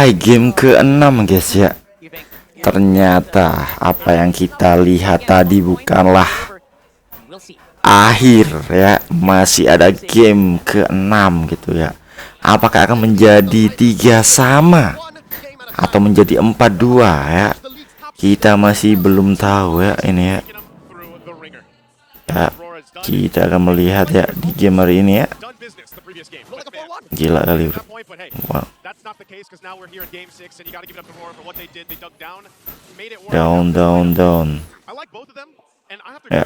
Hai, game ke-6 guys ya. Ternyata apa yang kita lihat tadi bukanlah akhir ya, masih ada game ke-6 gitu ya. Apakah akan menjadi 3-3 atau menjadi 4-2 ya? Kita masih belum tahu ya ini ya. Ya, kita akan melihat ya di game hari ini ya. Gila kali bro. Wow. Down. Ya.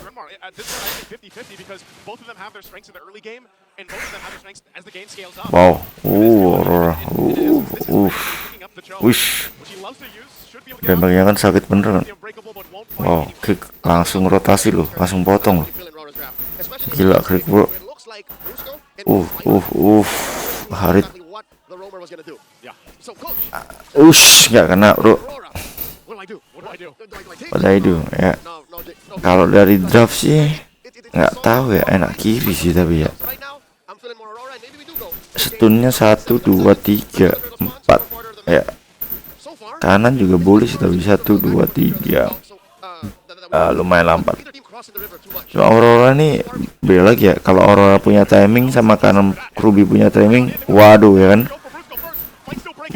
Wow. Aurora. Wish. Tembaknya kan sakit bener kan. Wow, kick langsung rotasi loh, langsung potong loh. Gila klik bro. Harit. Nggak kena bro. What I do ya. Kalau dari draft sih nggak tahu ya, enak kiri sih tapi ya. Stunnya 1, 2, 3, 4 ya. Kanan juga boleh sih tapi 1, 2, 3. Lumayan lambat. So, Aurora nih beda lagi ya. Kalau Aurora punya timing sama kanan Ruby punya timing, waduh ya kan.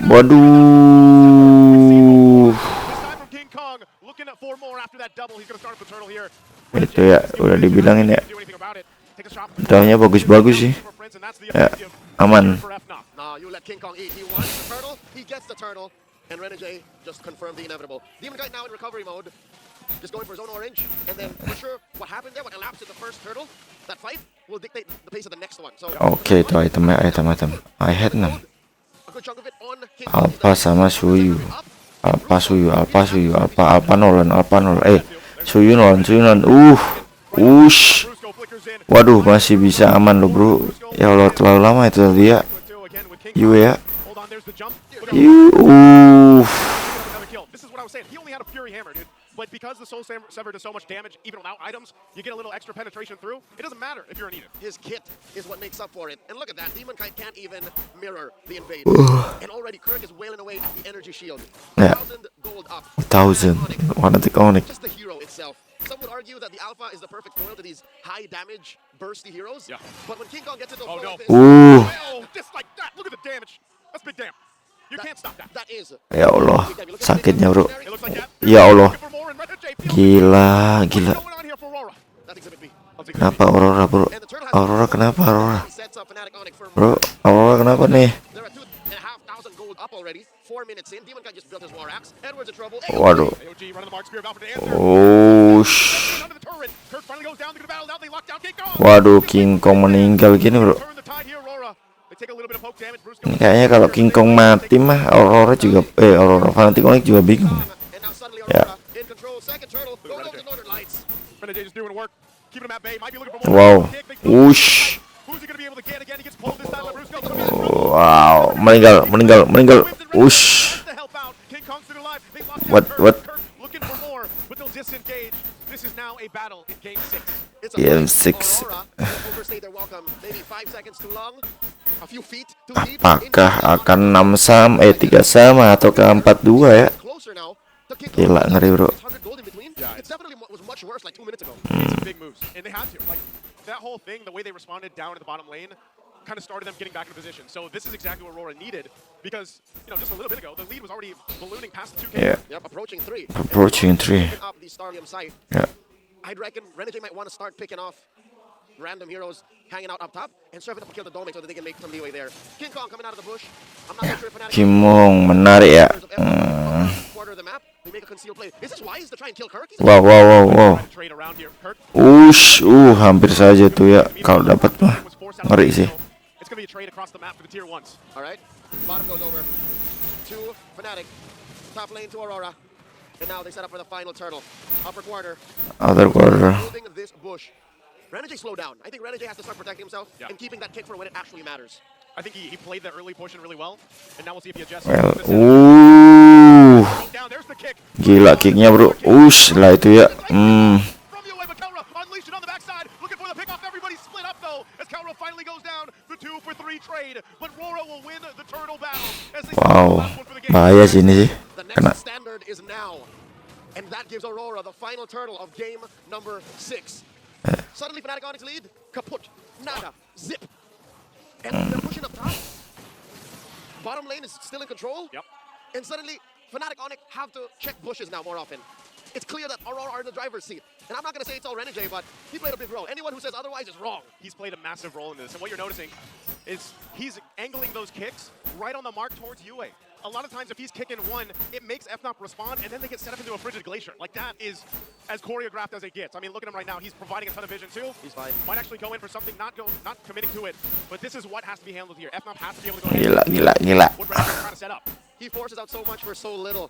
Waduh. Itu ya udah dibilangin ya. Drawnya bagus-bagus sih. Ya, aman. And Renegade just confirmed the inevitable. Demon Knight now in recovery mode. Just going for zone orange. And then for sure what happened there, what elapsed in the first turtle, that fight will dictate the pace of the next one. So okay, itu item. I had 6. Alpha sama Suyu. Alpha Nolan. Suyu Nolan. Waduh, masih bisa aman loh, bro. Ya Allah, terlalu lama itu tadi ya. Ya. But because the soul sever does so much damage, even without items, you get a little extra penetration through. It doesn't matter if you're an Eden. His kit is what makes up for it. And look at that, Demon Kite can't even mirror the invader. And already Kirk is wailing away at the energy shield. 1,000 gold up. 1,000. Fnatic ONIC. Just the hero itself. Some would argue that the Alpha is the perfect foil to these high damage, bursty heroes. Yeah. But when King Kong gets into just like that, look at the damage. That's big damn. Ya Allah, sakitnya bro. Ya Allah, gila. Kenapa Aurora bro? Kenapa Aurora? Bro, Aurora kenapa nih? Waduh. Waduh, King Kong meninggal gini bro. Ini kayaknya kalau King Kong mati mah Aurora Fnatic ONIC juga bingung. Ya. Wow. Wow, meninggal. What? Game 6. Apakah akan 3 atau ke 4-2 ya? Gila, ngeri bro. Kind of started them getting back in position. So this is exactly what Aurora needed because, just a little bit ago, the lead was already ballooning past the 2K. Yeah. Yep, approaching 3. Up the Starlium site. Yeah. I'd reckon Renegade might want to start picking off random heroes hanging out up top and serving up to kill the domain so that they can make some leeway there. King Kong coming out of the bush. I'm not sure if Fnatic Kimong menarik ya. Wow. Hampir saja tuh ya kalau dapat mah. Ngeri sih. Bottom goes over to Fnatic. Top lane to Aurora. And now they set up for the final turtle. Upper quarter. Moving this bush. Renegade slow down. I think Renegade has to start protecting himself and keeping that kick for when it actually matters. I think he played that early portion really well. And now we'll see if he adjusts. Gila kicknya bro. Lah itu ya. Wow. Bahaya sih ini sih. The Kena. next standard is now. And that gives Aurora the final turtle of game number 6. Suddenly Fnatic ONIC lead, kaput, nada, zip. And they're pushing up top. Bottom lane is still in control. Yep. And suddenly Fnatic ONIC have to check bushes now more often. It's clear that Aurora are in the driver's seat. And I'm not going to say it's all Renegade, but he played a big role. Anyone who says otherwise is wrong. He's played a massive role in this, and what you're noticing is he's angling those kicks right on the mark towards UA. A lot of times if he's kicking one, it makes Fnatic respond, and then they get set up into a frigid glacier. Like, that is as choreographed as it gets. I mean, look at him right now. He's providing a ton of vision, too. He's fine. Might actually go in for something, not committing to it. But this is what has to be handled here. Fnatic has to be able to go Gila. what Renegade's trying to set up. He forces out so much for so little.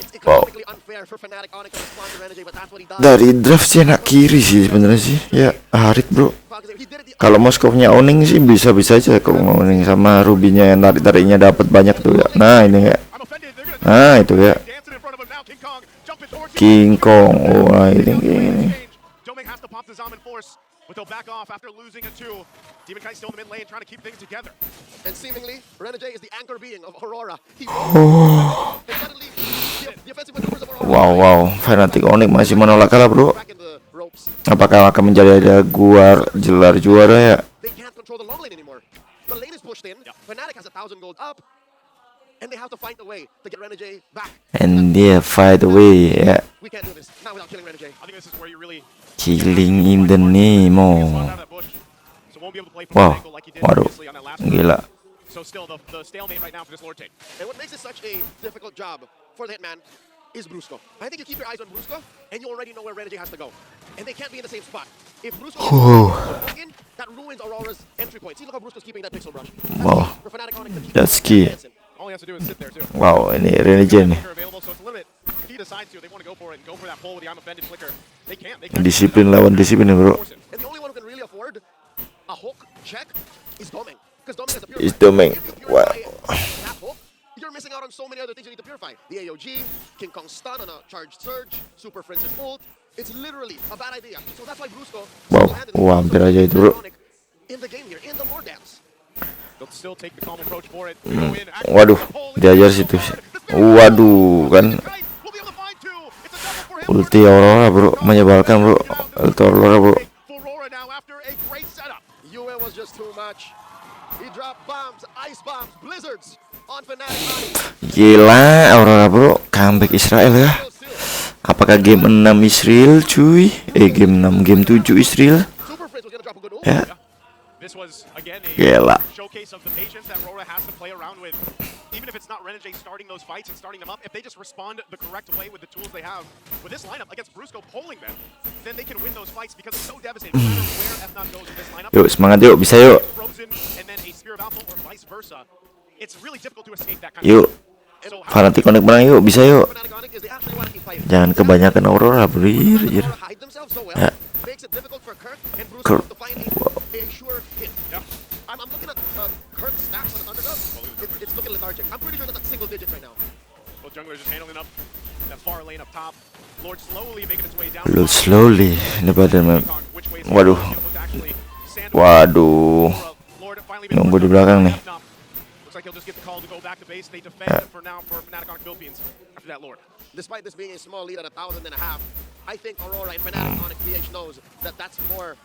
It's Wow. economically unfair for Fnatic ONIC to respond to Renegade, but that's what he does. Dari draft sih enak kiri sih sebenarnya sih. Ya, Harit bro. Kalau Moskownya owning sih bisa-bisa aja kalau owning sama Rubinya yang tarik-tariknya dapat banyak tuh ya. Nah, ini ya. Nah, itu ya. King Kong. Wah, ini. But they'll back off after losing a 2. Demon Kite still in the mid lane trying to keep things together. And seemingly, Renegade is the anchor being of Aurora. He and suddenly, the offensive maneuvers of Aurora. Wow. Fnatic ONIC masih menolak kalah bro. Back in the ropes. Apakah akan menjadi ada gelar juara ya? They can't control the long lane anymore. The lane is pushed in. Fnatic has 1,000 gold up. And they have to find a way to get Renegade back. And dia fight away ya. We can't do this. Not without killing Renegade. I think this is where you really Killing in the name. so won't be able to play Wow. angle like he did Waduh. previously on that last Gila. So still the stalemate right now for this Lord take. And what makes it such a difficult job for the Hitman is Brusco. I think you keep your eyes on Brusco, and you already know where Renegade has to go. And they can't be in the same spot. If Brusco is in, that ruins Aurora's entry point. See, look how Brusco's keeping that pixel brush. Wow. For Fnatic ONIC to keep That's key. dancing. All he has to do is sit there too. Wow, ini Renegade nih. Available, so it's a little bit. If he decides to, they want to go for it and go for that pull with the I'm offended flicker. They can't. Disiplin lawan disiplin bro. And the only one who can really afford a hook check is Doming. Because Doming has a purify. Is Doming. If you Wow. purify that hook, you're missing out on so many other things you need to purify. The AOG, King Kong stun on a charged surge, Super Francis ult. It's literally a bad idea. So that's why Brusco Wow. Wah, hampir aja itu bro. in the game here, in the lore dance. They'll still take the calm approach for it. Waduh, diajar situ. Waduh, kan ulti Aurora bro, menyebalkan bro. Ulti Aurora bro. UA was just too much. He dropped bombs, ice bombs, blizzards on Fnatic ONIC. Gila, Aurora bro, comeback Israel ya. Apakah game 6 Israel cuy? Game 6, game 7 Israel. Super Fritz was gonna drop a good ult. Ya. This was again Gila. a showcase of the patience that Aurora has to play around with. Even if it's not Renegade starting those fights and starting them up, if they just respond the correct way with the tools they have, with this lineup against Brusco pulling them, then they can win those fights because it's so devastating. No matter where F0 goes with this lineup, Yuk, semangat yuk, bisa yuk. Frozen and then a Spear of Alpha or vice versa. It's really difficult to escape that kind Yuk, of. So Fnatic ONIC menang yuk, bisa yuk. Fnatic ONIC is they actually want to keep fighting. Jangan kebanyakan Aurora bro. Aurora hide themselves so well, Ya. makes it difficult for Kirk and Bruce Kirk. to find a sure hit. Yeah. I'm looking at Kirk's stats on his underdog. It's looking lethargic. I'm pretty sure that's like single digits right now. Both junglers just handling up that far lane up top. Lord slowly making its way down. Lu slowly daripada Which way is Waduh. actually Sand- Waduh. Lord finally Nunggu di belakang nih. Looks like he'll just get the call to go back to base. They defend for now for Fnatic ONIC Philippines after that Lord. Despite this being a small lead at 1,500, I think Aurora and Fnatic ONIC PH knows that that's more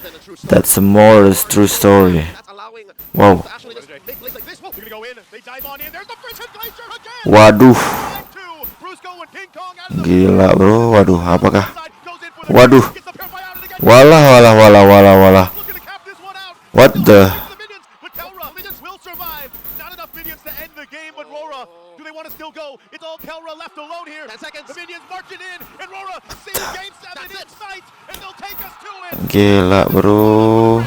than a true story. That's a more true story. That's allowing Wow. to actually just make plays like this. Whoa. They're gonna go in. They dive on in. There's the first hit glacier again. Waduh. Time two. Brusco and King Kong out of the Gila bro, waduh, apakah? side. Goes in for the Waduh. gets the purify out of it again. Walah. Looking to cap this one out. What the? The minions, but Kelra, minions will survive. Not enough minions to end the game, but Rora, do they want to still go? It's all Kelra left alone here. 10 seconds. The minions marching in, and Rora sees game 7 in sight, and they'll take us to it. Gila bro.